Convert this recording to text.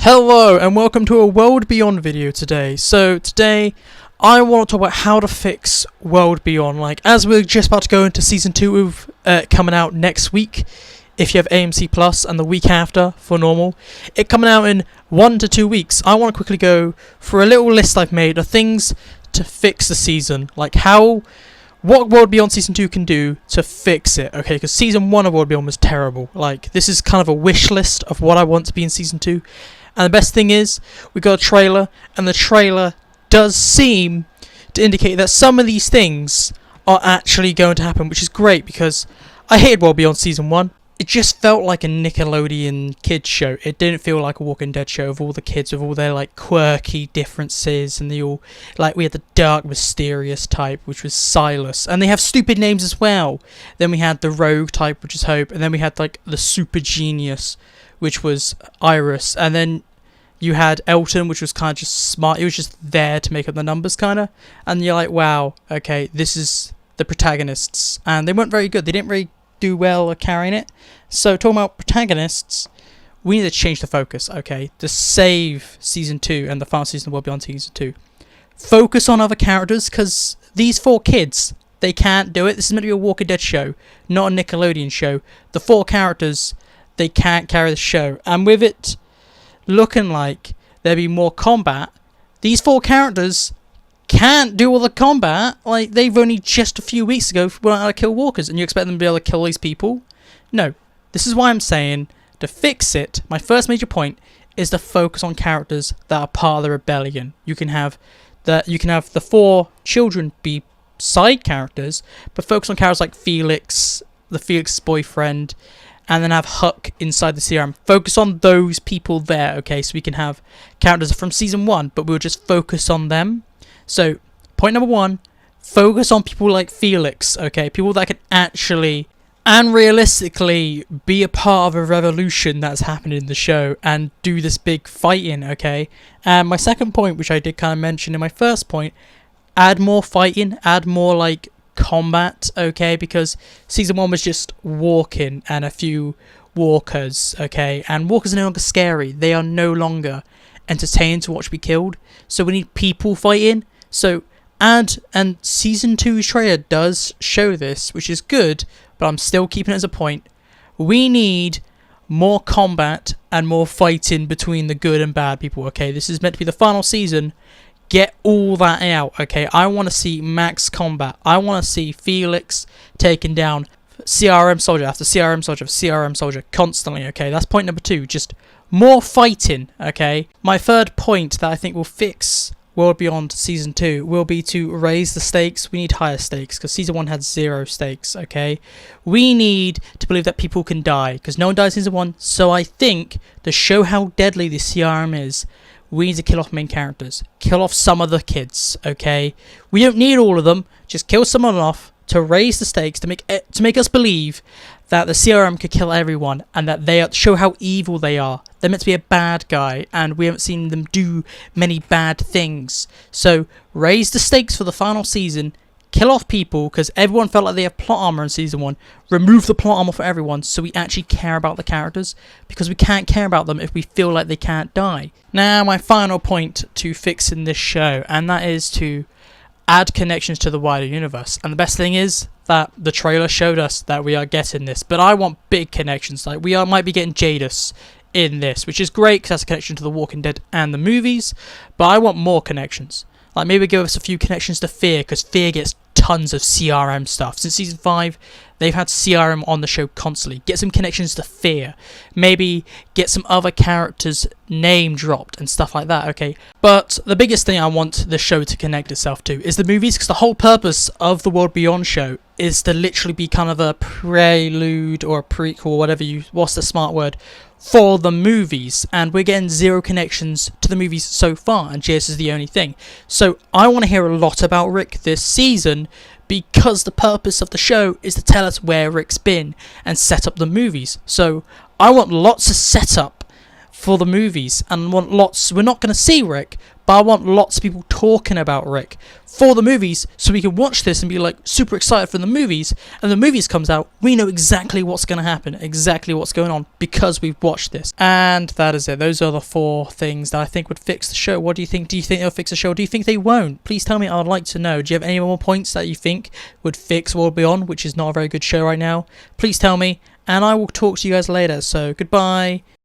Hello and welcome to a World Beyond video today. So today I want to talk about how to fix World Beyond. Like, as we're just about to go into season 2 of coming out next week if you have AMC Plus, and the week after for normal. It coming out in 1 to 2 weeks. I want to quickly go for a little list I've made of things to fix the season, like what World Beyond Season 2 can do to fix it, okay? Because Season 1 of World Beyond was terrible. Like, this is kind of a wish list of what I want to be in Season 2. And the best thing is, we got a trailer, and the trailer does seem to indicate that some of these things are actually going to happen, which is great, because I hated World Beyond Season 1. It just felt like a Nickelodeon kids show. It didn't feel like a Walking Dead show of all the kids with all their like quirky differences, and they all, like, we had the dark mysterious type, which was Silas, and they have stupid names as well. Then we had the rogue type, which is Hope, and then we had like the super genius, which was Iris, and then you had Elton, which was kind of just smart. He was just there to make up the numbers, kind of, and you're like, wow, okay, this is the protagonists, and they weren't very good. They didn't really do well at carrying it. So talking about protagonists, we need to change the focus, okay, to save Season 2 and the final season of World Beyond Season 2. Focus on other characters, because these 4 kids, they can't do it. This is meant to be a Walking Dead show, not a Nickelodeon show. The 4 characters, they can't carry the show, and with it looking like there'll be more combat, these 4 characters can't do all the combat. Like, they've only just a few weeks ago learned how to kill walkers, and you expect them to be able to kill these people? No. This is why I'm saying, to fix it, my first major point is to focus on characters that are part of the rebellion. You can have the 4 children be side characters, but focus on characters like Felix, the Felix's boyfriend, and then have Huck inside the CRM. Focus on those people there, okay? So we can have characters from Season 1, but we'll just focus on them. So, point number 1, focus on people like Felix, okay? People that can actually and realistically be a part of a revolution that's happening in the show and do this big fighting, okay? And my second point, which I did kind of mention in my first point, add more fighting, add more, like, combat, okay? Because Season 1 was just walking and a few walkers, okay? And walkers are no longer scary. They are no longer entertaining to watch be killed. So we need people fighting. So and Season 2's trailer does show this, which is good, but I'm still keeping it as a point. We need more combat and more fighting between the good and bad people, okay? This is meant to be the final season. Get all that out, okay? I want to see max combat. I want to see Felix taking down CRM soldier after CRM soldier after CRM soldier constantly, okay? That's point number 2. Just more fighting, okay? My third point that I think will fix World Beyond Season 2 will be to raise the stakes. We need higher stakes, because Season 1 had 0 stakes, okay? We need to believe that people can die, because no one dies in Season 1, so I think to show how deadly the CRM is, we need to kill off main characters. Kill off some of the kids, okay? We don't need all of them, just kill someone off to raise the stakes, to make us believe that the CRM could kill everyone, and that they show how evil they are. They're meant to be a bad guy, and we haven't seen them do many bad things. So raise the stakes for the final season, kill off people, because everyone felt like they have plot armor in Season 1. Remove the plot armor for everyone, so we actually care about the characters, because we can't care about them if we feel like they can't die. Now, my final point to fixing this show, and that is to add connections to the wider universe. And the best thing is that the trailer showed us that we are getting this, but I want big connections. Like, might be getting Jadis in this, which is great because that's a connection to The Walking Dead and the movies, but I want more connections. Like, maybe give us a few connections to Fear, because Fear gets tons of CRM stuff. Since Season 5, they've had CRM on the show constantly. Get some connections to Fear. Maybe get some other characters' name dropped and stuff like that, okay? But the biggest thing I want the show to connect itself to is the movies, because the whole purpose of the World Beyond show is to literally be kind of a prelude or a prequel, what's the smart word, for the movies, and we're getting 0 connections to the movies so far, and JS is the only thing. So I want to hear a lot about Rick this season, because the purpose of the show is to tell us where Rick's been and set up the movies. So I want lots of setup for the movies, and want lots. We're not going to see Rick, but I want lots of people talking about Rick for the movies, so we can watch this and be like super excited for the movies. And the movies comes out, we know exactly what's going to happen, exactly what's going on, because we've watched this. And that is it. Those are the 4 things that I think would fix the show. What do you think? Do you think they'll fix the show? Do you think they won't? Please tell me. I would like to know. Do you have any more points that you think would fix World Beyond, which is not a very good show right now? Please tell me, and I will talk to you guys later. So goodbye.